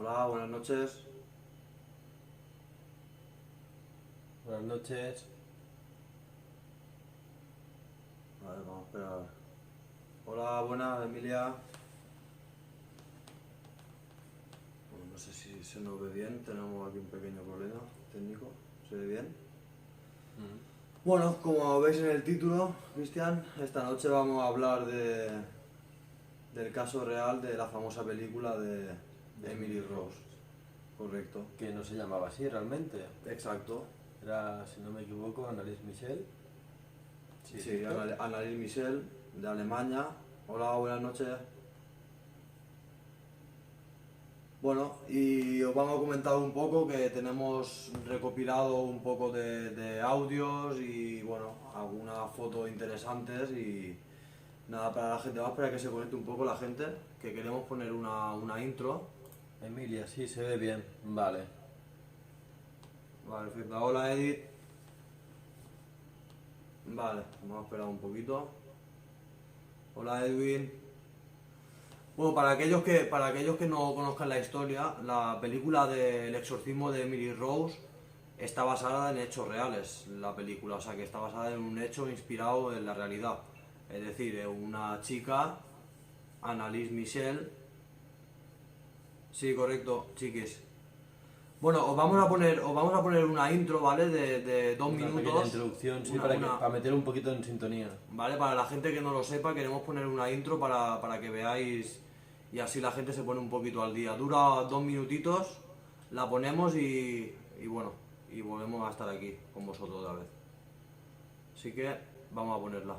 Hola, buenas noches. Buenas noches. Vale, vamos a esperar. Hola, buenas, Emilia. Bueno, no sé si se nos ve bien, tenemos aquí un pequeño problema técnico. ¿Se ve bien? Bueno, como veis en el título, Cristian, esta noche vamos a hablar del caso real de la famosa película de Emily Rose. Correcto. Que no se llamaba así realmente. Exacto. Era, si no me equivoco, Anneliese Michel. Sí, Anneliese Michel, de Alemania. Hola, buenas noches. Bueno, y os vamos a comentar un poco que tenemos recopilado un poco de audios y bueno, algunas fotos interesantes y nada para la gente. Vamos a esperar a que se conecte un poco la gente, que queremos poner una intro. Emilia, sí, se ve bien. Vale. Vale, perfecto. Hola Edith. Vale, vamos a esperar un poquito. Hola Edwin. Bueno, para aquellos que no conozcan la historia, la película del exorcismo de Emily Rose está basada en hechos reales, la película, o sea que está basada en un hecho inspirado en la realidad. Es decir, una chica, Anneliese Michel. Sí, correcto, chiquis. Bueno, os vamos a poner una intro, ¿vale? De dos Una minutos. pequeña introducción, sí, para meter un poquito en sintonía. Vale, para la gente que no lo sepa, queremos poner una intro para que veáis y así la gente se pone un poquito al día. Dura 2 minutitos, la ponemos y bueno, y volvemos a estar aquí con vosotros otra vez. Así que vamos a ponerla.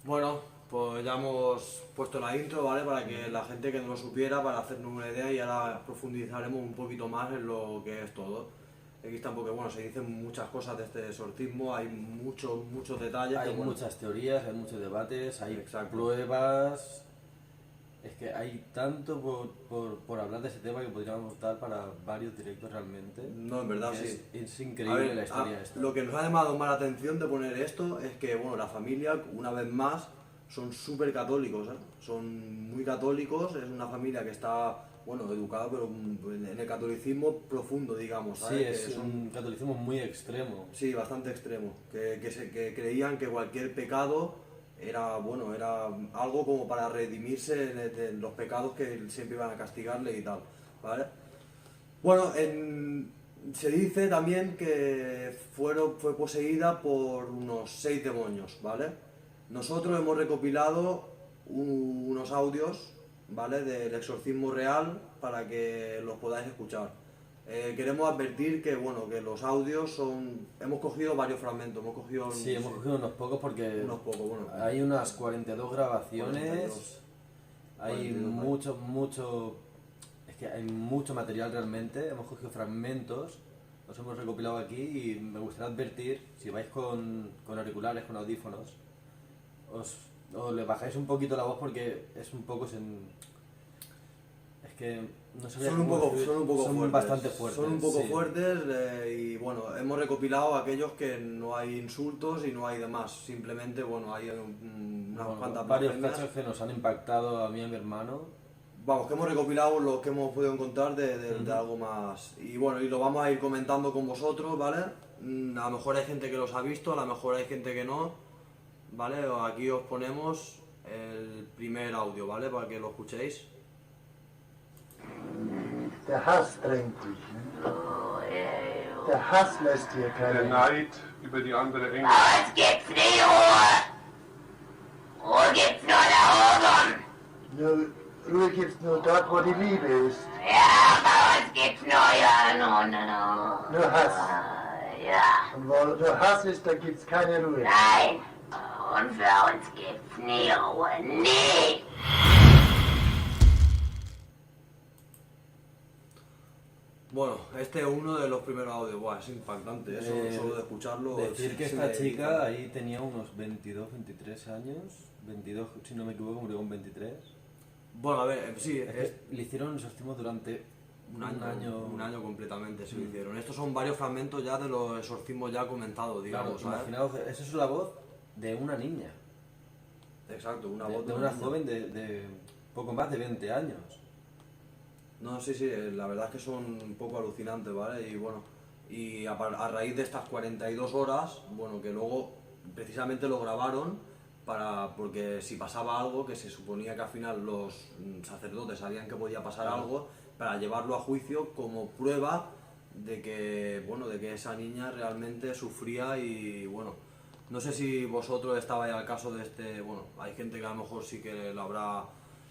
Bueno, pues ya hemos puesto la intro, ¿vale? Para que la gente que no lo supiera, para hacernos una idea y ahora profundizaremos un poquito más en lo que es todo. Aquí está porque, bueno, se dicen muchas cosas de este exorcismo, hay muchos detalles. Hay que, bueno, muchas teorías, hay muchos debates, hay Exacto. pruebas. Es que hay tanto por hablar de ese tema que podríamos dar para varios directos realmente. No, en verdad Que sí. Es A increíble ver, la historia esta. lo que nos ha llamado más la atención de poner esto es que, bueno, la familia, una vez más, son súper católicos, ¿eh? Son muy católicos, es una familia que está, bueno, educada, pero en el catolicismo profundo, digamos, Sí, ¿sabes? es un catolicismo muy extremo. Sí, bastante extremo, que creían que cualquier pecado era, bueno, era algo como para redimirse de los pecados que siempre iban a castigarle y tal, ¿vale? Bueno, se dice también que fue poseída por unos 6 demonios, ¿vale? Nosotros hemos recopilado unos audios, ¿vale? Del exorcismo real para que los podáis escuchar, Queremos advertir que, bueno, que los audios son... Hemos cogido varios fragmentos, hemos cogido... Sí, hemos cogido unos pocos porque unos pocos, bueno. hay unas 42 grabaciones, 42, hay 42, mucho... Es que hay mucho material realmente, hemos cogido fragmentos, los hemos recopilado aquí y me gustaría advertir, si vais con auriculares, con audífonos, os le bajáis un poquito la voz porque es un poco... Es que no sabía son un cómo poco, decir- son un poco son fuertes. bastante fuertes. Son un poco sí. fuertes y bueno, hemos recopilado aquellos que no hay insultos y no hay demás. Simplemente, bueno, hay unas Bueno, cuantas varios blasfemias. cachos que nos han impactado a mí y a mi hermano. Vamos, que hemos recopilado lo que hemos podido encontrar de algo más. Y bueno, y lo vamos a ir comentando con vosotros, ¿vale? A lo mejor hay gente que los ha visto, a lo mejor hay gente que no, ¿vale? Aquí os ponemos el primer audio, ¿vale? Para que lo escuchéis. Der Hass drängt dich. Ne? Der Hass lässt hier Der keine. Neid über die andere Engel. Uns gibt's nie Ruhe. Ruhe gibt's nur da oben. Ruhe gibt's nur dort, wo die Liebe ist. Ja, bei uns gibt's nur ja, no. Nur Hass. Ja, Und wo nur Hass ist, da gibt's keine Ruhe. nein. Und für uns gibt's nie Ruhe. Nie. Bueno, este es uno de los primeros audios. Buah, es impactante, eso, solo de escucharlo. Decir que se esta me- chica ahí tenía unos 22, 23 años. 22, si no me equivoco, murió con 23. Bueno, a ver, sí, Es que le hicieron exorcismo durante un año completamente se lo hicieron. Estos son varios fragmentos ya de los exorcismos ya comentados, Claro, digamos, ¿sabes? imaginaos, esa es la voz de una niña. Exacto, una De, voz de de una niño. joven de poco más de 20 años. No, sí, sí, la verdad es que son un poco alucinantes, ¿vale? Y bueno, y a raíz de estas 42 horas, bueno, que luego precisamente lo grabaron porque si pasaba algo, que se suponía que al final los sacerdotes sabían que podía pasar algo, para llevarlo a juicio como prueba de que, bueno, de que esa niña realmente sufría y, bueno, no sé si vosotros estabais al caso de este, bueno, hay gente que a lo mejor sí que lo habrá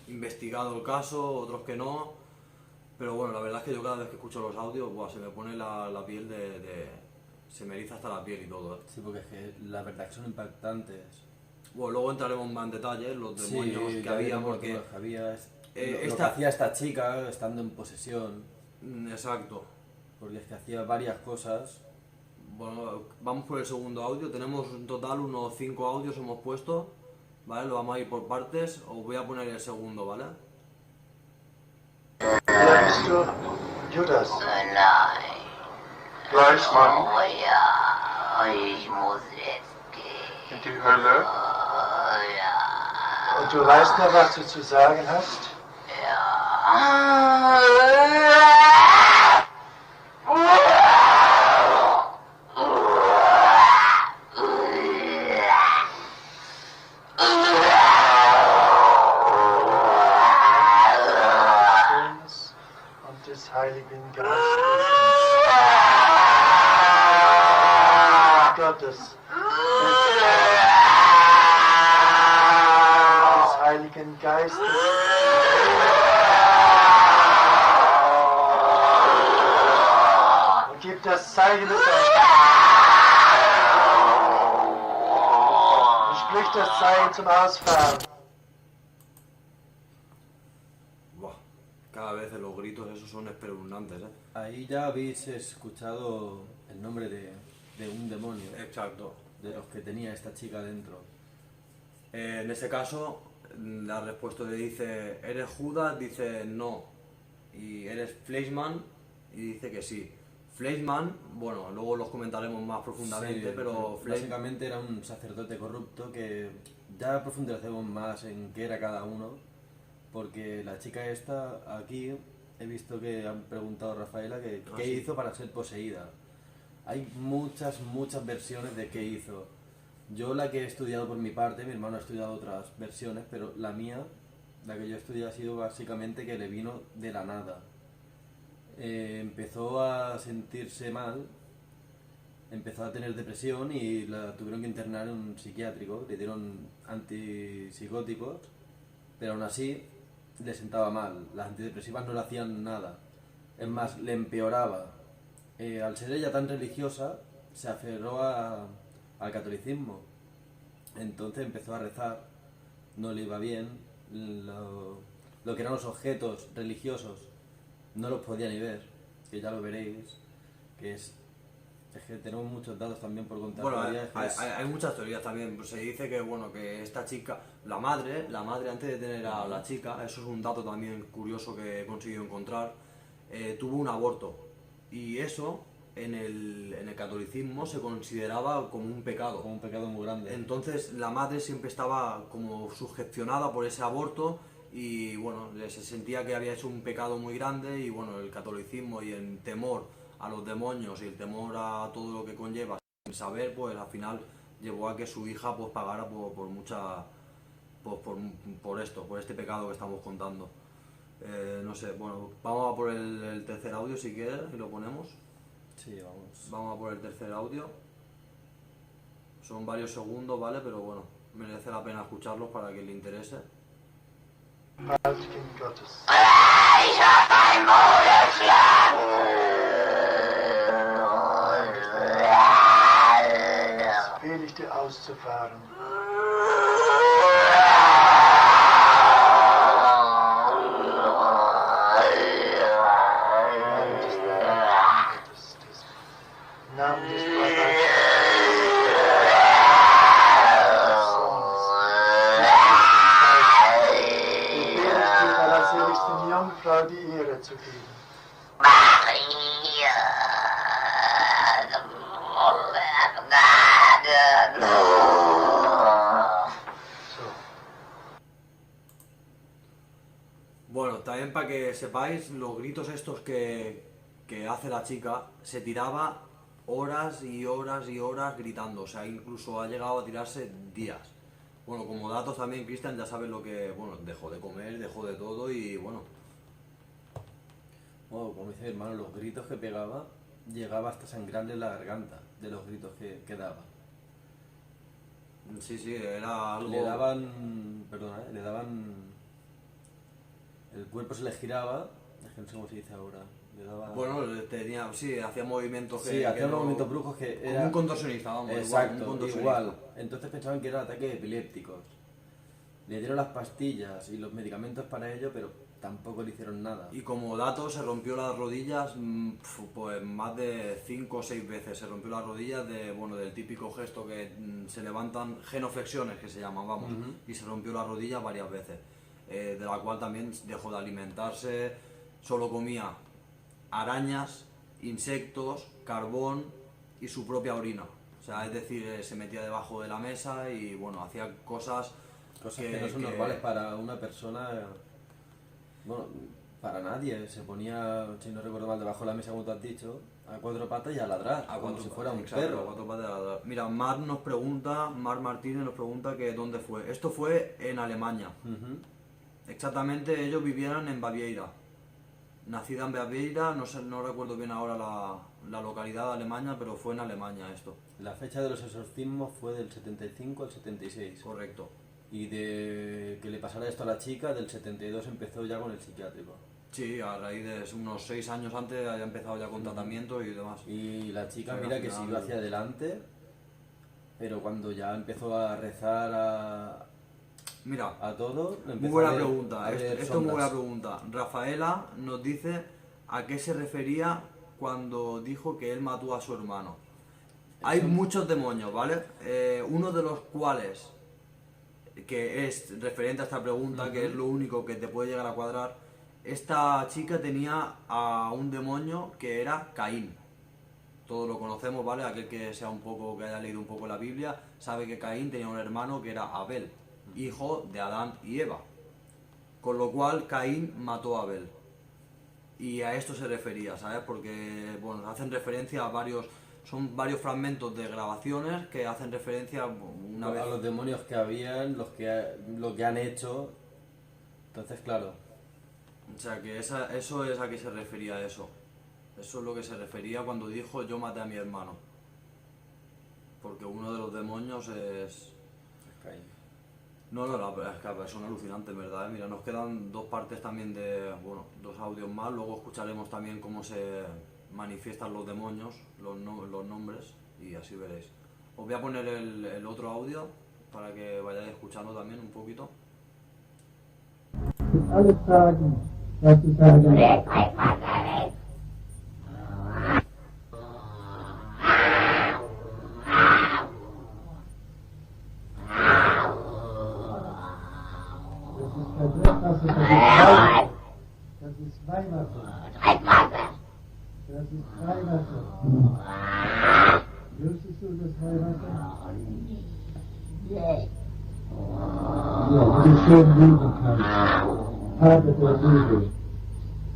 investigado el caso, otros que no. Pero bueno, la verdad es que yo cada vez que escucho los audios, buah, se me pone la piel se me eriza hasta la piel y todo, ¿eh? Sí, porque es que la verdad que son impactantes. Bueno, luego entraremos más en detalle, los demonios que ya había, veremos porque... todo lo que había, lo que esta- hacía esta chica estando en posesión. Exacto. Porque es que hacía varias cosas. Bueno, vamos por el segundo audio, tenemos en total unos 5 audios hemos puesto, ¿vale? Lo vamos a ir por partes, os voy a poner el segundo, ¿vale? Wer bist du? Judas. Nein. Fleischmann Oh ja, ich muss jetzt gehen. in die Hölle. Oh ja. Und du weißt noch, was du zu sagen hast? Sohnes und des Heiligen Geistes. Gottes. Des Heiligen Geistes. Und gib das Zeichen des und sprich das Zeichen zum Ausfahren. Buah, cada vez los gritos esos son espeluznantes, ¿eh? Ahí ya habéis escuchado el nombre de un demonio, Exacto. de los que tenía esta chica dentro. En ese caso, la respuesta le dice, ¿eres Judas? Dice no. Y ¿eres Fleischmann? Y dice que sí. Fleischmann, bueno, luego los comentaremos más profundamente, Sí, pero básicamente era un sacerdote corrupto que ya profundizaremos más en qué era cada uno, porque la chica esta, aquí he visto que han preguntado a Rafaela que qué sí. hizo para ser poseída. Hay muchas versiones de qué hizo. Yo la que he estudiado por mi parte, mi hermano ha estudiado otras versiones, pero la mía, la que yo he estudiado ha sido básicamente que le vino de la nada. Empezó a sentirse mal, empezó a tener depresión y la tuvieron que internar en un psiquiátrico, le dieron antipsicóticos, pero aún así le sentaba mal, las antidepresivas no le hacían nada. Es más, le empeoraba. Al ser ella tan religiosa, se aferró al catolicismo. Entonces empezó a rezar, no le iba bien, lo que eran los objetos religiosos no los podía ni ver, que ya lo veréis, que es que tenemos muchos datos también por contar. Bueno, todavía, hay muchas teorías también. Pues se dice que bueno, que esta chica, la madre antes de tener a la chica, eso es un dato también curioso que he conseguido encontrar, tuvo un aborto. Y eso en el catolicismo se consideraba como un pecado. como un pecado muy grande. Entonces la madre siempre estaba como sugestionada por ese aborto y bueno, se sentía que había hecho un pecado muy grande y bueno, el catolicismo y el temor a los demonios y el temor a todo lo que conlleva sin saber, pues al final llevó a que su hija pues pagara por mucha pues, por esto, por este pecado que estamos contando. No sé, bueno, vamos a por el tercer audio si quieres y lo ponemos. Sí, vamos. Vamos a por el tercer audio. Son varios segundos, ¿vale? Pero bueno, merece la pena escucharlos para que le interese. Kind Gottes. Ich hab ein Bruder schlagen. Befehle ich dir auszufahren. Im Namen des Vaters, des Sohnes, befehle ich dir, allerseligsten Jungfrau die Ehre zu geben. So. Bueno, también para que sepáis, los gritos estos que hace la chica, se tiraba horas y horas y horas gritando, o sea, incluso ha llegado a tirarse días. Bueno, como datos también, Cristian, ya sabes lo que, bueno, dejó de comer, dejó de todo y bueno, Bueno, como dice mi hermano, los gritos que pegaba, llegaba hasta sangrarle la garganta de los gritos que daba. sí, sí, era algo... Le daban, perdona, le daban, el cuerpo se le giraba, es que no sé cómo se dice ahora, le daba... Bueno, tenía, sí, hacía movimientos sí, hacía unos movimientos bruscos que Como era... un contorsionista, vamos, Exacto, igual, un contorsionista. igual. Entonces pensaban que eran ataques epilépticos. Le dieron las pastillas y los medicamentos para ello, pero tampoco le hicieron nada. Y como dato, se rompió las rodillas pues más de 5 o 6 veces. Se rompió las rodillas del típico gesto que se levantan, genoflexiones que se llaman, vamos. Ujú. Y se rompió la rodilla varias veces. De la cual también dejó de alimentarse, solo comía arañas, insectos, carbón y su propia orina. O sea, es decir, se metía debajo de la mesa y bueno, hacía cosas Cosas que no son normales para una persona, bueno, para nadie. Se ponía, si no recuerdo mal, debajo de la mesa, como tú has dicho, a cuatro patas y a ladrar, como si fuera un exacto, perro. a cuatro patas de ladrar. Mira, Mar Martínez nos pregunta que dónde fue. Esto fue en Alemania. Ujú. Exactamente, ellos vivieron en Baviera. Nacida en Baviera, no sé, no recuerdo bien ahora la localidad de Alemania, pero fue en Alemania esto. La fecha de los exorcismos fue del 75 al 76. Correcto. Y de que le pasara esto a la chica, del 72 empezó ya con el psiquiátrico. Sí, a raíz de unos 6 años antes había empezado ya con tratamiento y demás. Y la chica, Pero mira al que final- siguió hacia adelante, pero cuando ya empezó a rezar Mira, a todo, muy empezó buena a ver- pregunta. a ver Esto es muy buena sombras. pregunta. Rafaela nos dice a qué se refería cuando dijo que él mató a su hermano. Hay muchos demonios, ¿vale? Uno de los cuales, que es referente a esta pregunta, que es lo único que te puede llegar a cuadrar, esta chica tenía a un demonio que era Caín. Todos lo conocemos, ¿vale? Aquel que sea un poco, que haya leído un poco la Biblia, sabe que Caín tenía un hermano que era Abel, hijo de Adán y Eva. Con lo cual Caín mató a Abel. Y a esto se refería, ¿sabes? Porque, bueno, hacen referencia a varios, son varios fragmentos de grabaciones que hacen referencia una A vez. los demonios que habían, lo que han hecho. Entonces, claro, O sea, que eso es a qué se refería eso. Eso es lo que se refería cuando dijo yo maté a mi hermano. Porque uno de los demonios es... Caín. No, no, es que son alucinantes, ¿verdad? Mira, nos quedan dos partes también de, bueno, dos audios más, luego escucharemos también cómo se manifiestan los demonios, los nombres, y así veréis. Os voy a poner el otro audio para que vayáis escuchando también un poquito. Alle Fragen, was Sie sagen. Das ist Weihwasser. Das ist Weihwasser. Wüsstest du das Weihwasser? Ja, wie schön lieben kann. Vater der Liebe.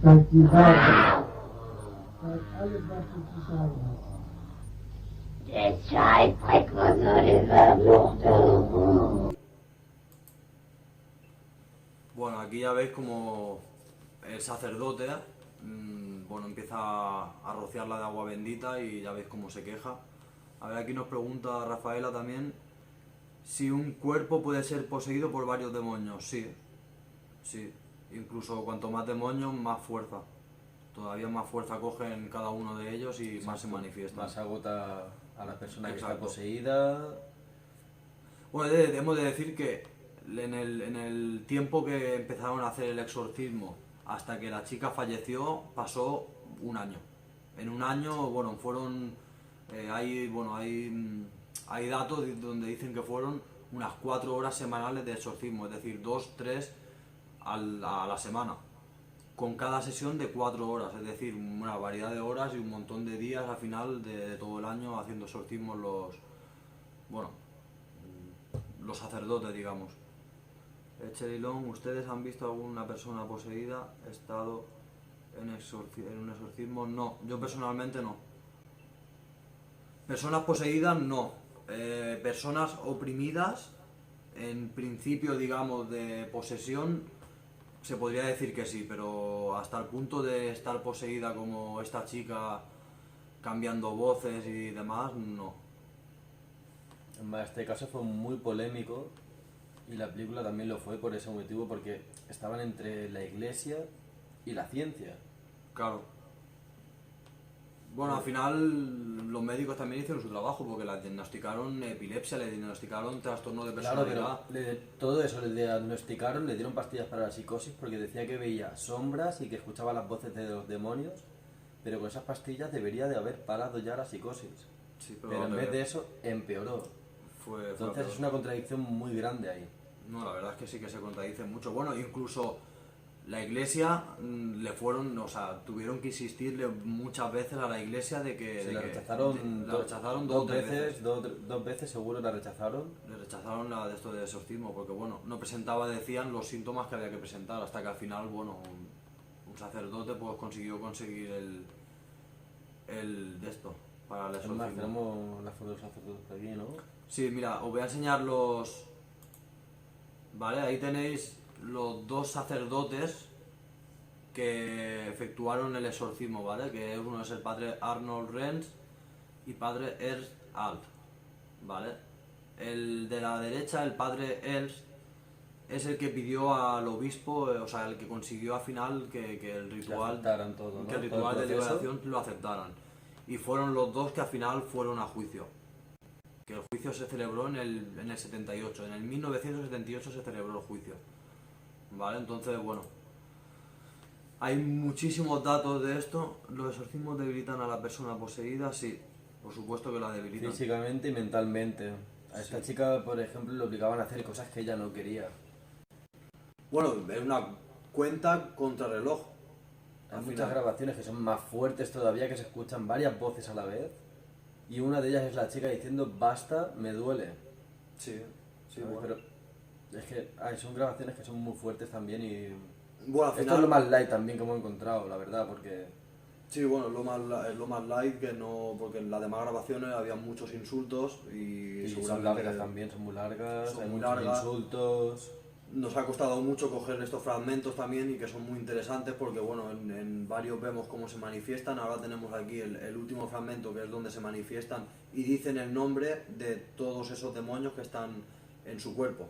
Sag die Wahrheit. Sag alles, was du zu sagen hast. Bueno, aquí ya veis como el sacerdote, bueno, empieza a rociarla de agua bendita y ya veis cómo se queja. A ver, aquí nos pregunta Rafaela también si un cuerpo puede ser poseído por varios demonios. Sí, sí. Incluso cuanto más demonios, más fuerza. Todavía más fuerza cogen cada uno de ellos y más se manifiesta. Más agota a la persona que está Exacto. poseída. Bueno, hemos de decir que en el tiempo que empezaron a hacer el exorcismo hasta que la chica falleció pasó un año. En un año, bueno, fueron hay datos donde dicen que fueron unas 4 horas semanales de exorcismo, es decir, 2, 3 a la semana, con cada sesión de 4 horas, es decir, una variedad de horas y un montón de días al final de todo el año haciendo exorcismos los sacerdotes, digamos. Cherilón, ¿ustedes han visto alguna persona poseída estado en un exorcismo? No, yo personalmente no. Personas poseídas no. Personas oprimidas, en principio, digamos, de posesión, se podría decir que sí, pero hasta el punto de estar poseída como esta chica, cambiando voces y demás, no. Este caso fue muy polémico y la película también lo fue por ese motivo, porque estaban entre la iglesia y la ciencia. Claro. Bueno, al final los médicos también hicieron su trabajo porque le diagnosticaron epilepsia, le diagnosticaron trastorno de Claro, personalidad. pero todo eso le diagnosticaron, le dieron pastillas para la psicosis porque decía que veía sombras y que escuchaba las voces de los demonios, pero con esas pastillas debería de haber parado ya la psicosis. Sí, Pero en vez de eso empeoró. fue Entonces peor. es una contradicción muy grande ahí. No, la verdad es que sí que se contradice mucho. Bueno, incluso la iglesia tuvieron que insistirle muchas veces a la iglesia de que... Se de la que- rechazaron, la rechazaron dos o tres veces, dos veces seguro la rechazaron. Le rechazaron la de esto de exorcismo porque, bueno, no presentaba, decían, los síntomas que había que presentar hasta que al final, bueno, un sacerdote pues consiguió conseguir el de esto para el Es más, exorcismo. tenemos las fotos de los sacerdotes aquí, ¿no? Sí, mira, os voy a enseñar los... Vale, ahí tenéis los dos sacerdotes que efectuaron el exorcismo, ¿vale? Que uno es el padre Arnold Renz y padre Ernst Alt, ¿vale? El de la derecha, el padre Ernst, es el que pidió al obispo, el que consiguió al final que el ritual, aceptaran todo, ¿no? que el Todo ritual el de proceso. liberación lo aceptaran. Y fueron los dos que al final fueron a juicio. Que el juicio se celebró en el 78, en el 1978 se celebró el juicio. ¿Vale? Entonces, bueno, hay muchísimos datos de esto. ¿Los exorcismos debilitan a la persona poseída? Sí, por supuesto que la debilitan. Físicamente y mentalmente. A esta chica, por ejemplo, le obligaban a hacer cosas que ella no quería. Bueno, es una cuenta contrarreloj. Hay Al muchas final. grabaciones que son más fuertes todavía, que se escuchan varias voces a la vez. Y una de ellas es la chica diciendo, basta, me duele. Sí, sí, ¿Sabes? bueno. Pero es que son grabaciones que son muy fuertes también y... Bueno, al Esto final... es lo más light también que hemos encontrado, la verdad, porque... Sí, bueno, es lo más light que no... Porque en las demás grabaciones había muchos insultos y Y son seguramente largas también, son muy largas, son hay muy muchos largas. insultos... Nos ha costado mucho coger estos fragmentos también y que son muy interesantes porque, bueno, en varios vemos cómo se manifiestan. Ahora tenemos aquí el último fragmento que es donde se manifiestan y dicen el nombre de todos esos demonios que están en su cuerpo.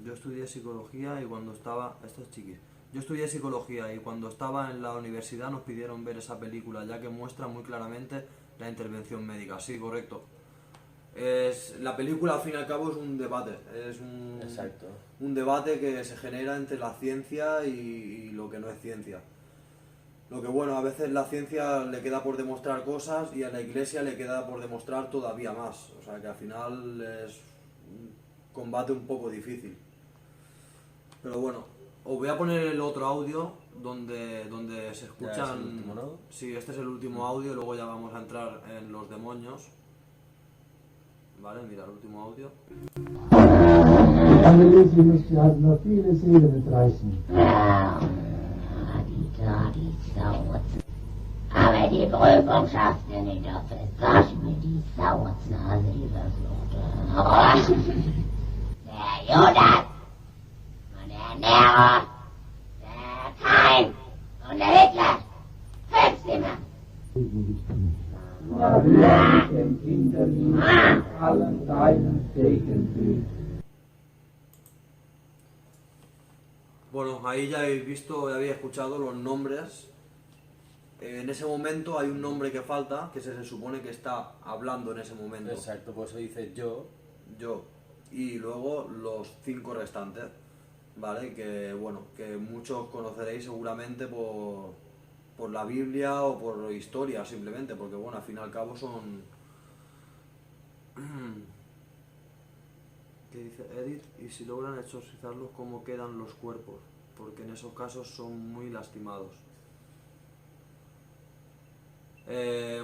Yo estudié psicología y cuando estaba... Esto es chiquis. Yo estudié psicología y cuando estaba en la universidad nos pidieron ver esa película, ya que muestra muy claramente la intervención médica. Sí, correcto. La película, al fin y al cabo, es un debate. Es Exacto. un debate que se genera entre la ciencia y lo que no es ciencia. Lo que bueno, a veces la ciencia le queda por demostrar cosas y a la iglesia le queda por demostrar todavía más. O sea que al final es un combate un poco difícil. Pero bueno, os voy a poner el otro audio donde se escuchan... ¿Ya es el último, no? Sí, este es el último audio, luego ya vamos a entrar en los demonios. Vale, mira el último audio. Annelies, wir müssen halt noch viele Seelen mitreißen. Die Sau. Aber die Prüfung schaffst du nicht, doch versag mir die Sauznase, die verfluchte. Der Judas und der Nero, der Kain und der Hitler. Fünf Zimmer. Maria, dem Kinderlieb, allen deinen Segen fügt. Bueno, ahí ya habéis visto, ya habéis escuchado los nombres. En ese momento hay un nombre que falta, que se supone que está hablando en ese momento. Exacto, por eso dice yo. Yo. Y luego los 5 restantes. ¿Vale? Que bueno, que muchos conoceréis seguramente por la Biblia o por historia simplemente, porque bueno, al fin y al cabo son... ¿Qué dice Edith? Y si logran exorcizarlos, ¿cómo quedan los cuerpos? Porque en esos casos son muy lastimados.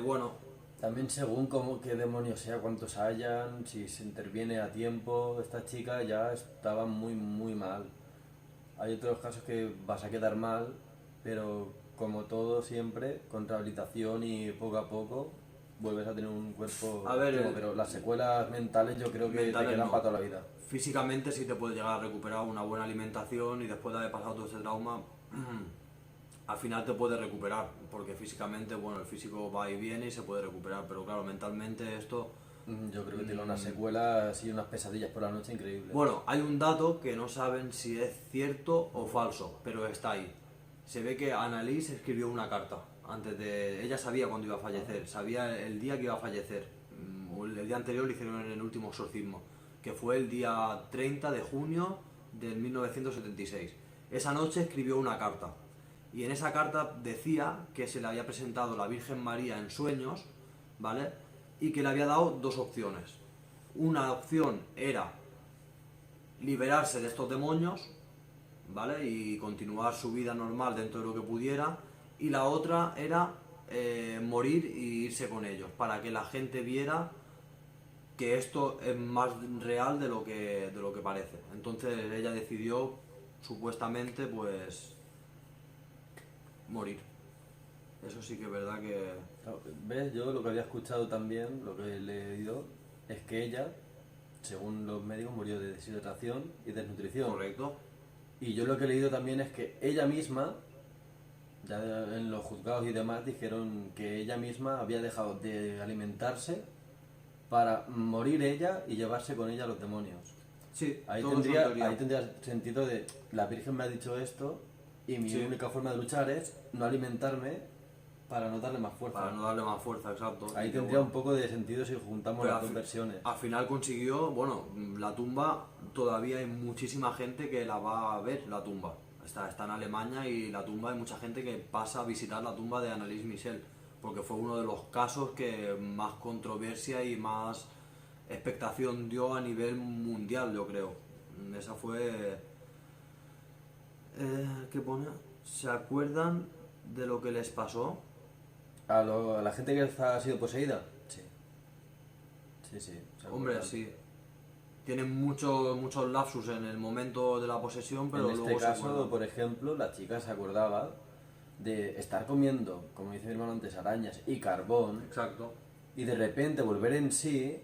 Bueno, También según cómo, qué demonios sea, cuántos hayan, si se interviene a tiempo, esta chica ya estaba muy muy mal. Hay otros casos que vas a quedar mal, pero como todo siempre, con rehabilitación y poco a poco vuelves a tener un cuerpo A ver, óptimo, pero las secuelas mentales yo creo que te mentales quedan no. para toda la vida. físicamente sí te puedes llegar a recuperar una buena alimentación y después de haber pasado todo ese trauma, al final te puedes recuperar, porque físicamente, bueno, el físico va y viene y se puede recuperar, pero claro, mentalmente esto... Yo creo que tiene unas secuelas y unas pesadillas por la noche increíbles. Bueno, hay un dato que no saben si es cierto o falso, pero está ahí. Se ve que Annelies escribió una carta antes de... Ella sabía cuándo iba a fallecer, sabía el día que iba a fallecer. El día anterior le hicieron el último exorcismo, que fue el día 30 de junio del 1976. Esa noche escribió una carta. Y en esa carta decía que se le había presentado la Virgen María en sueños, ¿vale? Y que le había dado 2 opciones. Una opción era liberarse de estos demonios, ¿vale? Y continuar su vida normal dentro de lo que pudiera. Y la otra era morir y irse con ellos, para que la gente viera que esto es más real de lo que parece. Entonces ella decidió, supuestamente, pues morir. Eso sí que es verdad que... ¿Ves? Yo lo que había escuchado también, lo que he leído, es que ella, según los médicos, murió de deshidratación y desnutrición. Correcto. Y yo lo que he leído también es que ella misma, ya en los juzgados y demás, dijeron que ella misma había dejado de alimentarse para morir ella y llevarse con ella a los demonios. Sí, Ahí todo eso en tendría, teoría. ahí tendría sentido de, la Virgen me ha dicho esto y mi Sí. única forma de luchar es no alimentarme para no darle más fuerza. Para no darle más fuerza, exacto. Ahí Y que, tendría bueno, un poco de sentido si juntamos pero las dos versiones. al final consiguió, bueno, la tumba, todavía hay muchísima gente que la va a ver, la tumba. Está en Alemania y la tumba, hay mucha gente que pasa a visitar la tumba de Annelies Michel, porque fue uno de los casos que más controversia y más expectación dio a nivel mundial, yo creo. Esa fue... ¿Qué pone? ¿Se acuerdan de lo que les pasó? ¿A la gente que ha sido poseída? Sí. Sí, sí. se Hombre, acuerdan. sí. Tienen muchos lapsus en el momento de la posesión, pero En este luego se caso, acuerdan. por ejemplo, la chica se acordaba de estar comiendo, como dice mi hermano antes, arañas y carbón, Exacto. y de repente volver en sí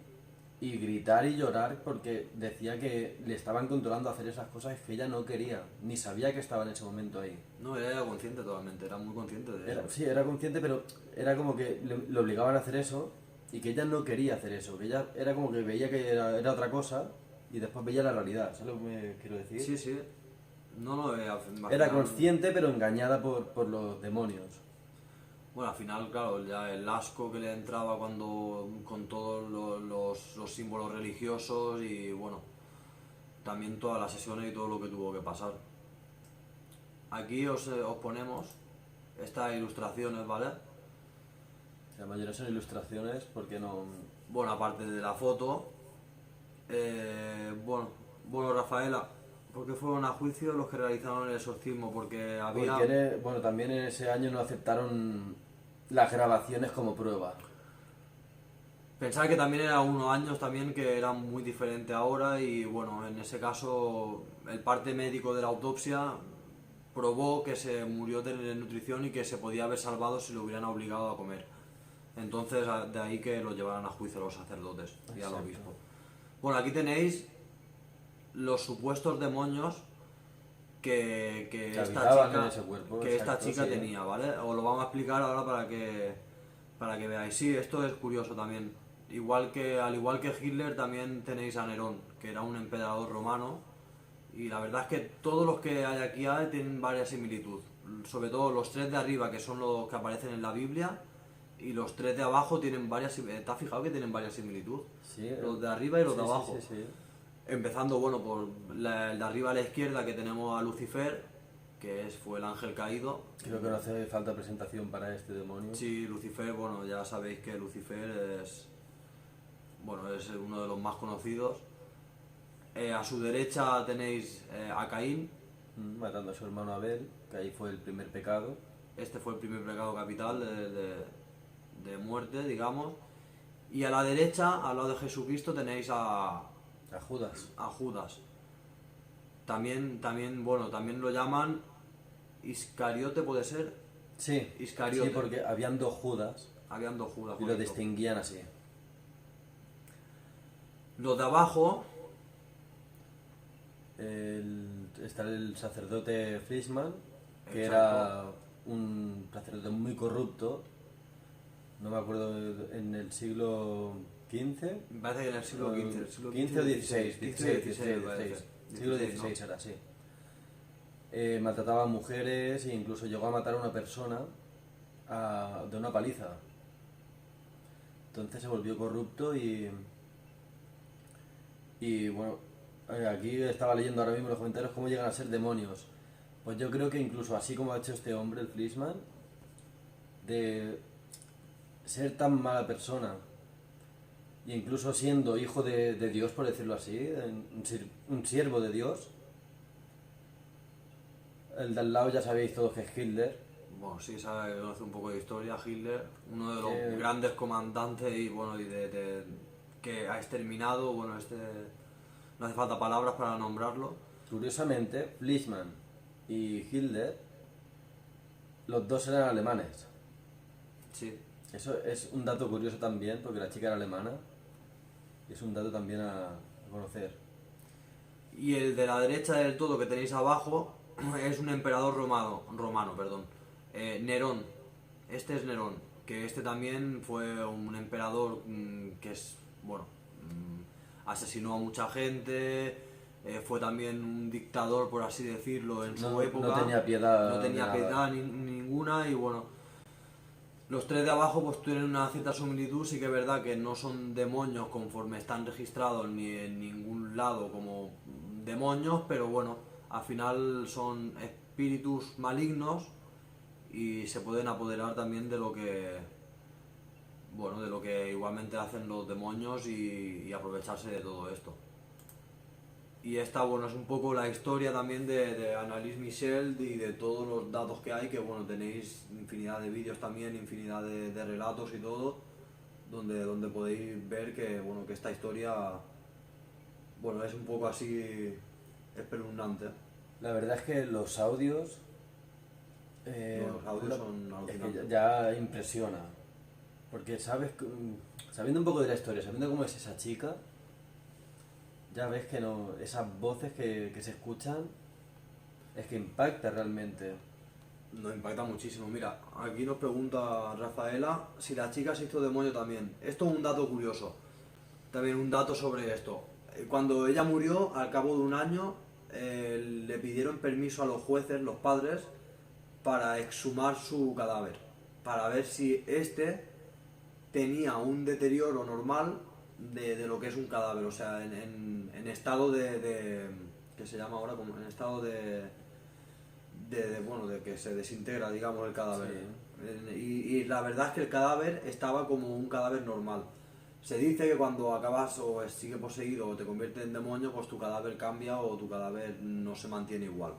y gritar y llorar porque decía que le estaban controlando a hacer esas cosas que ella no quería, ni sabía que estaba en ese momento ahí. No, ella era consciente totalmente, era muy consciente de eso. Sí, era consciente, pero era como que le obligaban a hacer eso y que ella no quería hacer eso, que ella era como que veía que era otra cosa y después veía la realidad, ¿sabes lo que me quiero decir? Sí, sí. No, no, al Era final- consciente pero engañada por los demonios. Bueno, al final, claro, ya el asco que le entraba cuando con todos los símbolos religiosos y bueno, también todas las sesiones y todo lo que tuvo que pasar. Aquí os ponemos estas ilustraciones, ¿vale? La mayoría son ilustraciones porque no... Bueno, aparte de la foto, bueno, Rafaela, ¿por qué fueron a juicio los que realizaron el exorcismo? Porque había... Bueno, también en ese año no aceptaron las grabaciones como prueba. Pensar que también era unos años también que eran muy diferentes ahora y bueno, en ese caso el parte médico de la autopsia probó que se murió de desnutrición y que se podía haber salvado si lo hubieran obligado a comer. Entonces de ahí que lo llevaran a juicio a los sacerdotes y al Exacto. obispo. Bueno, aquí tenéis los supuestos demonios que esta habitaban chica, en ese cuerpo, que esta exacto, chica sí. tenía, ¿vale? Os lo vamos a explicar ahora para que veáis. Sí, esto es curioso también. Al igual que Hitler también tenéis a Nerón, que era un emperador romano. Y la verdad es que todos los que hay aquí tienen varias similitudes. Sobre todo los tres de arriba, que son los que aparecen en la Biblia, y los tres de abajo tienen varias similitudes. ¿Te has fijado que tienen varias similitudes? Sí, Los de arriba y los sí, de sí, abajo. sí, sí. Empezando, bueno, por el de arriba a la izquierda, que tenemos a Lucifer, que fue el ángel caído. Creo que no hace falta presentación para este demonio. Sí, Lucifer, bueno, ya sabéis que Lucifer es uno de los más conocidos. A su derecha tenéis a Caín. Matando a su hermano Abel, que ahí fue el primer pecado. Este fue el primer pecado capital de muerte, digamos. Y a la derecha, al lado de Jesucristo, tenéis a A Judas. Judas. También lo llaman Iscariote, ¿puede ser? Sí, Iscariote. sí, porque habían dos Judas Habían dos Judas. y lo correcto. distinguían así. Los de abajo, Está el sacerdote Fleischmann, que Exacto. era un sacerdote muy corrupto, no me acuerdo, en el siglo XV. me parece que en el siglo XV. El siglo XV o XVI, 16, parece. siglo 16, ¿no? XVI era así. Maltrataba a mujeres e incluso llegó a matar a una persona de una paliza. Entonces se volvió corrupto y bueno, aquí estaba leyendo ahora mismo en los comentarios cómo llegan a ser demonios. Pues yo creo que incluso así como ha hecho este hombre, el Fleischmann, de ser tan mala persona, e incluso siendo hijo de Dios, por decirlo así, un siervo de Dios. El de al lado ya sabéis todos que es Hitler. Bueno, sí, sabe, conoce un poco de historia. Hitler, uno de los Sí. grandes comandantes y que ha exterminado, no hace falta palabras para nombrarlo. Curiosamente, Fleischmann y Hitler, los dos eran alemanes. Sí. Eso es un dato curioso también, porque la chica era alemana. Y es un dato también a conocer. Y el de la derecha del todo que tenéis abajo es un emperador romano, perdón. Nerón. Este es Nerón, que este también fue un emperador asesinó a mucha gente, fue también un dictador, por así decirlo, en su No época. tenía piedad No de tenía nada. piedad ninguna y bueno. Los tres de abajo pues tienen una cierta similitud, sí que es verdad que no son demonios conforme están registrados ni en ningún lado como demonios, pero bueno, al final son espíritus malignos y se pueden apoderar también de lo que igualmente hacen los demonios y aprovecharse de todo esto. Y esta, es un poco la historia también de Anneliese Michel y de todos los datos que hay, que tenéis infinidad de vídeos también, infinidad de relatos y todo, donde podéis ver que esta historia, es un poco así espeluznante. La verdad es que los audios... Los audios son es alucinantes. que ya impresiona. Porque sabiendo un poco de la historia, sabiendo cómo es esa chica, ya ves que no, esas voces que se escuchan, es que impacta realmente. Nos impacta muchísimo. Mira, aquí nos pregunta Rafaela si la chica se hizo demonio también. Esto es un dato curioso. También un dato sobre esto. Cuando ella murió, al cabo de un año, le pidieron permiso a los jueces, los padres, para exhumar su cadáver, para ver si este tenía un deterioro normal de lo que es un cadáver, o sea, en estado que se llama ahora como en estado bueno, de que se desintegra, digamos, el cadáver. Y la verdad es que el cadáver estaba como un cadáver normal. Se dice que cuando acabas o sigue poseído o te convierte en demonio, pues tu cadáver cambia o tu cadáver no se mantiene igual.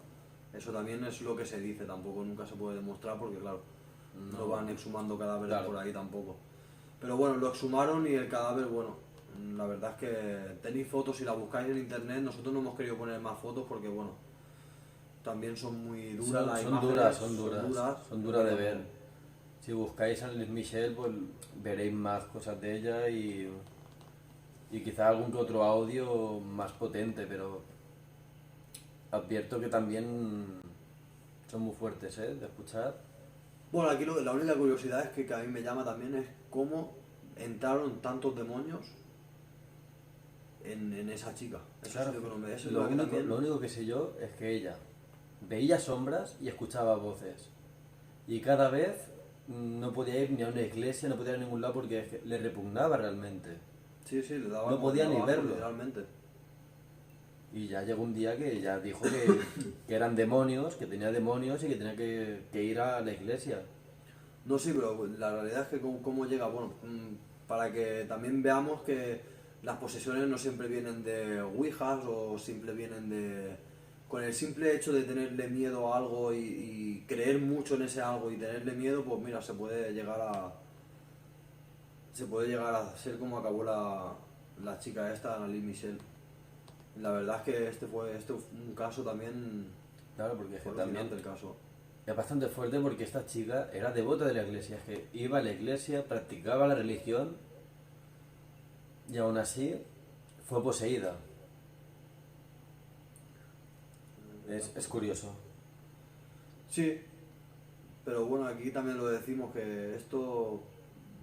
Eso también es lo que se dice, tampoco nunca se puede demostrar porque claro, no van exhumando cadáveres Claro. por ahí tampoco. Pero bueno, lo exhumaron y el cadáver, bueno, la verdad es que tenéis fotos, si la buscáis en internet, nosotros no hemos querido poner más fotos porque bueno, también son muy duras las Son imágenes, son duras de ver. Si buscáis a Liz Michelle, pues veréis más cosas de ella y quizá algún que otro audio más potente, pero advierto que también son muy fuertes, ¿eh? De escuchar. Bueno, aquí la única curiosidad es que a mí me llama también es cómo entraron tantos demonios en esa chica. Eso Claro, es lo que no me... Eso es lo lo que único, también... lo único que sé yo es que ella veía sombras y escuchaba voces. Y cada vez no podía ir ni a una iglesia, no podía ir a ningún lado porque es que le repugnaba realmente. Sí, le daba... No podía ni asco, verlo. literalmente. Y ya llegó un día que ya dijo que eran demonios, que tenía demonios y que tenía que ir a la iglesia. No, sí, pero la realidad es que cómo llega, bueno, para que también veamos que las posesiones no siempre vienen de ouijas o siempre vienen de... Con el simple hecho de tenerle miedo a algo y creer mucho en ese algo y tenerle miedo, pues mira, se puede llegar a ser como acabó la chica esta, Annalise Michel. La verdad es que este fue un caso también... Claro, porque es que Fue también alucinante el caso. es bastante fuerte porque esta chica era devota de la iglesia, es que iba a la iglesia, practicaba la religión y aún así fue poseída. Es curioso. Sí, pero bueno, aquí también lo decimos que esto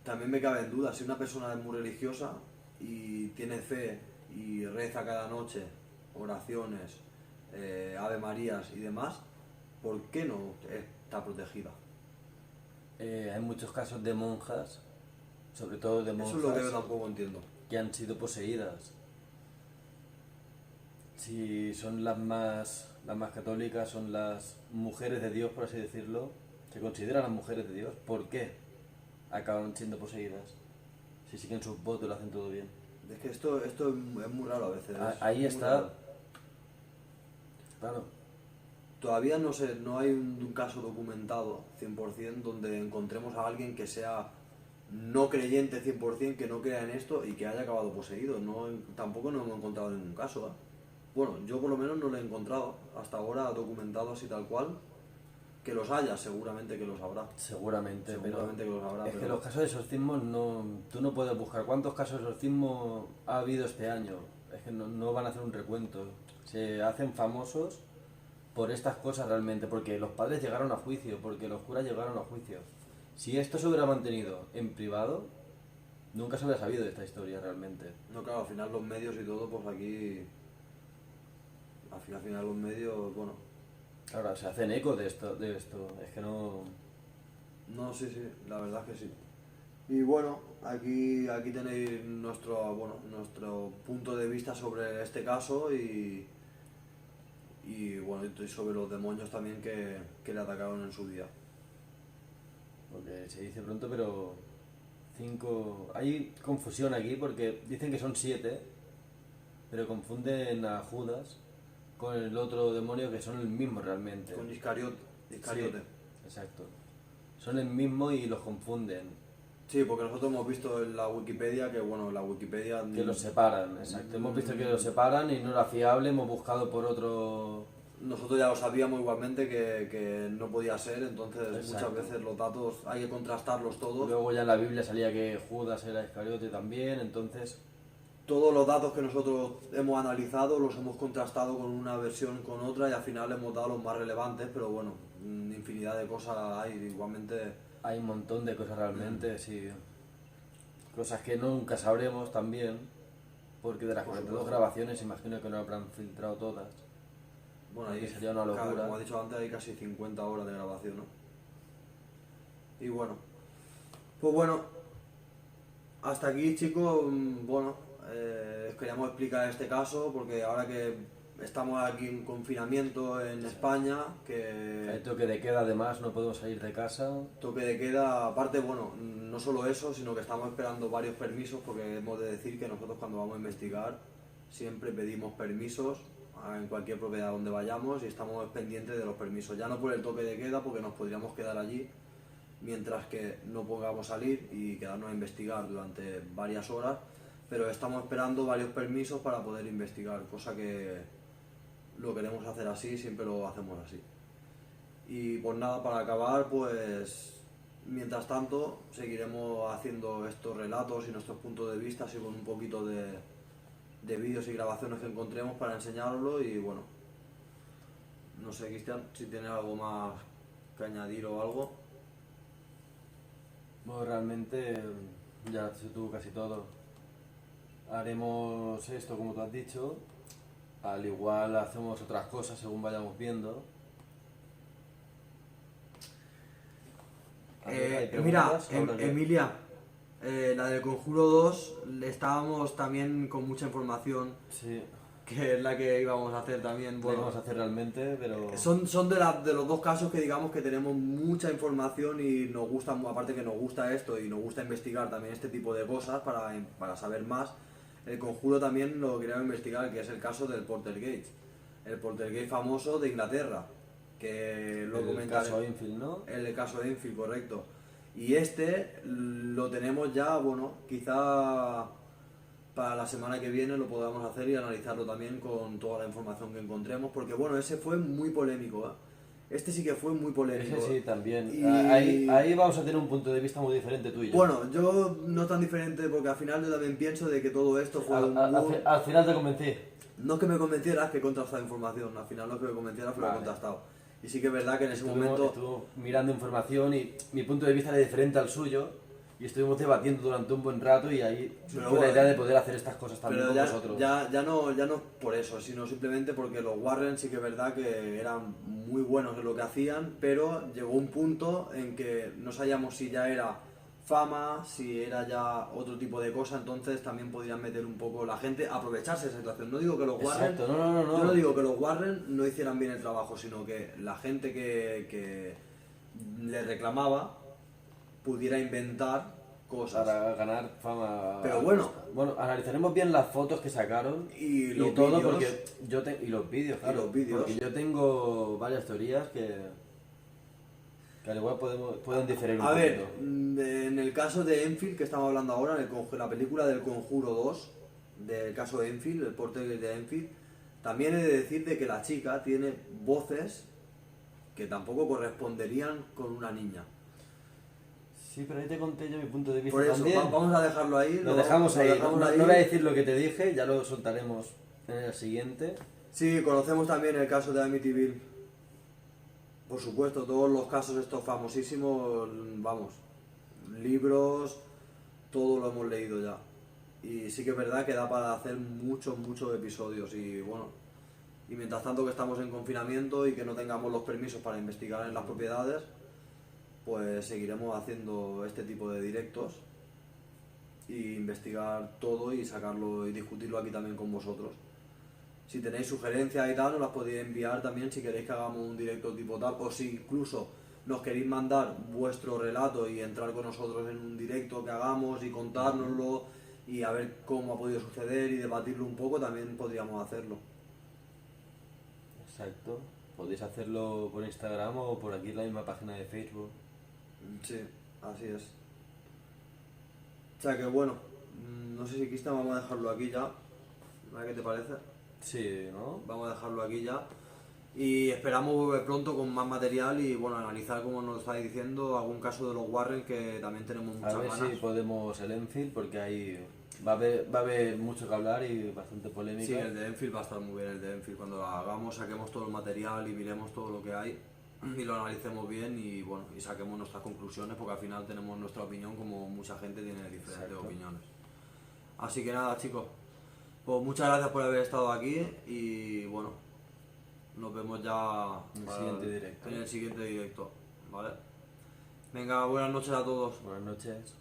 también me cabe en duda. Si una persona es muy religiosa y tiene fe y reza cada noche oraciones, Ave Marías y demás, ¿por qué no está protegida? Hay muchos casos de monjas, sobre todo de Eso monjas, es lo que yo tampoco entiendo. que han sido poseídas. Si son las más católicas, son las mujeres de Dios, por así decirlo, se consideran las mujeres de Dios, ¿por qué acaban siendo poseídas? Si siguen sus votos y lo hacen todo bien. Es que esto es muy raro a veces. Ahí muy está. raro. Claro, Todavía no hay un caso documentado 100% donde encontremos a alguien que sea no creyente 100%, que no crea en esto y que haya acabado poseído. Tampoco no hemos encontrado ningún caso. Bueno, yo por lo menos no lo he encontrado hasta ahora documentado así tal cual. Que los haya, seguramente que los habrá. seguramente, Seguramente que los habrá. es que pero- los casos de exorcismo tú no puedes buscar cuántos casos de exorcismo ha habido este año. Es que no van a hacer un recuento. Se hacen famosos por estas cosas realmente, porque los padres llegaron a juicio, porque los curas llegaron a juicio. Si esto se hubiera mantenido en privado, nunca se hubiera sabido de esta historia realmente. No, claro, al final los medios y todo, pues aquí... Al final los medios, bueno... Ahora se hacen eco de esto. Es que no. No, sí, la verdad es que sí. Y bueno, aquí tenéis nuestro punto de vista sobre este caso y bueno, y sobre los demonios también que le atacaron en su día. Porque se dice pronto, pero 5. Hay confusión aquí porque dicen que son 7, pero confunden a Judas con el otro demonio que son el mismo realmente. Con Iscariote. Sí, exacto. Son el mismo y los confunden. Sí, porque nosotros hemos visto en la Wikipedia que, bueno, la Wikipedia... Que los separan, exacto. Hemos visto que los separan y no era fiable, hemos buscado por otro. Nosotros ya lo sabíamos igualmente que no podía ser, entonces Exacto. muchas veces los datos hay que contrastarlos todos. Luego ya en la Biblia salía que Judas era Iscariote también, entonces. Todos los datos que nosotros hemos analizado los hemos contrastado con una versión con otra y al final hemos dado los más relevantes, pero bueno, infinidad de cosas hay igualmente. Hay un montón de cosas realmente, sí. Cosas que nunca sabremos también. Porque de las Por 42 supuesto. grabaciones imagino que no habrán filtrado todas. Bueno, Que ahí sería una locura. como ha dicho antes, hay casi 50 horas de grabación, ¿no? Y bueno, pues bueno, hasta aquí, chicos. Bueno, queríamos explicar este caso porque ahora que estamos aquí en confinamiento en España, Hay que toque de queda, además, no podemos salir de casa. toque de queda, aparte, bueno, no solo eso, sino que estamos esperando varios permisos porque hemos de decir que nosotros cuando vamos a investigar siempre pedimos permisos en cualquier propiedad donde vayamos y estamos pendientes de los permisos, ya no por el toque de queda porque nos podríamos quedar allí mientras que no podamos salir y quedarnos a investigar durante varias horas, pero estamos esperando varios permisos para poder investigar, cosa que lo queremos hacer así, siempre lo hacemos así. Y pues nada, para acabar, pues mientras tanto seguiremos haciendo estos relatos y nuestros puntos de vista, así con un poquito de vídeos y grabaciones que encontremos para enseñarlo. Y bueno, no sé, Cristian, si tienes algo más que añadir o algo. Bueno, realmente ya has dicho tú casi todo. Haremos esto como tú has dicho, al igual hacemos otras cosas según vayamos viendo. ¿Hay Mira, preguntas? Ahora ya. Emilia, la del Conjuro 2, estábamos también con mucha información, Sí, que es la que íbamos a hacer también. lo Bueno, vamos a hacer realmente, pero... son de los dos casos que digamos que tenemos mucha información y nos gusta, aparte que nos gusta esto y nos gusta investigar también este tipo de cosas para saber más. El Conjuro también lo queríamos investigar, que es el caso del Poltergeist. El Poltergeist famoso de Inglaterra, que lo el comentaré. caso Enfield, ¿no? El caso de Enfield, correcto. Y este lo tenemos ya, bueno, quizá para la semana que viene lo podamos hacer y analizarlo también con toda la información que encontremos, porque bueno, ese fue muy polémico, ¿eh? Este sí que fue muy polémico. Ese sí, también. Y- Ahí vamos a tener un punto de vista muy diferente tú y yo. Bueno, yo no tan diferente porque al final yo también pienso de que todo esto fue un Al final te convencí. No es que me convencieras que he contrastado información, al final no es que me convencieras, pero he Vale. contrastado. Y sí que es verdad que en ese momento... Estuve mirando información y mi punto de vista era diferente al suyo y estuvimos debatiendo durante un buen rato y ahí Pero fue bueno, la idea de poder hacer estas cosas también Pero con vosotros. ya no por eso, sino simplemente porque los Warren sí que es verdad que eran muy buenos en lo que hacían, pero llegó un punto en que no sabíamos si ya era fama, si era ya otro tipo de cosa, entonces también podrían meter un poco la gente, aprovecharse de esa situación. No digo que los Warren, Exacto, no. yo no digo que los Warren no hicieran bien el trabajo, sino que la gente que le reclamaba pudiera inventar cosas. Para ganar fama. Pero bueno. Bueno, analizaremos bien las fotos que sacaron Y los todo vídeos. porque y los vídeos, claro. los vídeos. Porque yo tengo varias teorías que al igual pueden diferir un A ver, poquito. en el caso de Enfield que estamos hablando ahora, en la película del Conjuro 2, del caso de Enfield, el portal de Enfield, también he de decir de que la chica tiene voces que tampoco corresponderían con una niña. Sí, pero ahí te conté yo mi punto de vista Por eso, también. vamos a dejarlo ahí. Lo dejamos ahí, dejamos no ahí. voy a decir lo que te dije, ya lo soltaremos en el siguiente. Sí, conocemos también el caso de Amityville. Por supuesto, todos los casos estos famosísimos, vamos, libros, todo lo hemos leído ya. Y sí que es verdad que da para hacer muchos episodios y bueno, y mientras tanto que estamos en confinamiento y que no tengamos los permisos para investigar en las propiedades, pues seguiremos haciendo este tipo de directos y investigar todo y sacarlo y discutirlo aquí también con vosotros. Si tenéis sugerencias y tal, nos las podéis enviar también si queréis que hagamos un directo tipo tal, o si incluso nos queréis mandar vuestro relato y entrar con nosotros en un directo que hagamos y contárnoslo y a ver cómo ha podido suceder y debatirlo un poco, también podríamos hacerlo. Exacto. Podéis hacerlo por Instagram o por aquí en la misma página de Facebook. Sí, así es. O sea que bueno, no sé si Cristian, vamos a dejarlo aquí ya. A ver qué te parece. Sí, ¿no? Vamos a dejarlo aquí ya. Y esperamos volver pronto con más material y bueno, analizar, como nos estáis diciendo, algún caso de los Warren que también tenemos A muchas ver ganas. si podemos el Enfield porque ahí va a haber mucho que hablar y bastante polémica. Sí, el de Enfield va a estar muy bien, el de Enfield. Cuando lo hagamos, saquemos todo el material y miremos todo lo que hay y lo analicemos bien y bueno, y saquemos nuestras conclusiones porque al final tenemos nuestra opinión como mucha gente tiene diferentes Exacto. opiniones. Así que nada, chicos, Pues muchas gracias por haber estado aquí y bueno, nos vemos ya En el para siguiente directo. en el siguiente directo, ¿vale? Venga, buenas noches a todos. Buenas noches.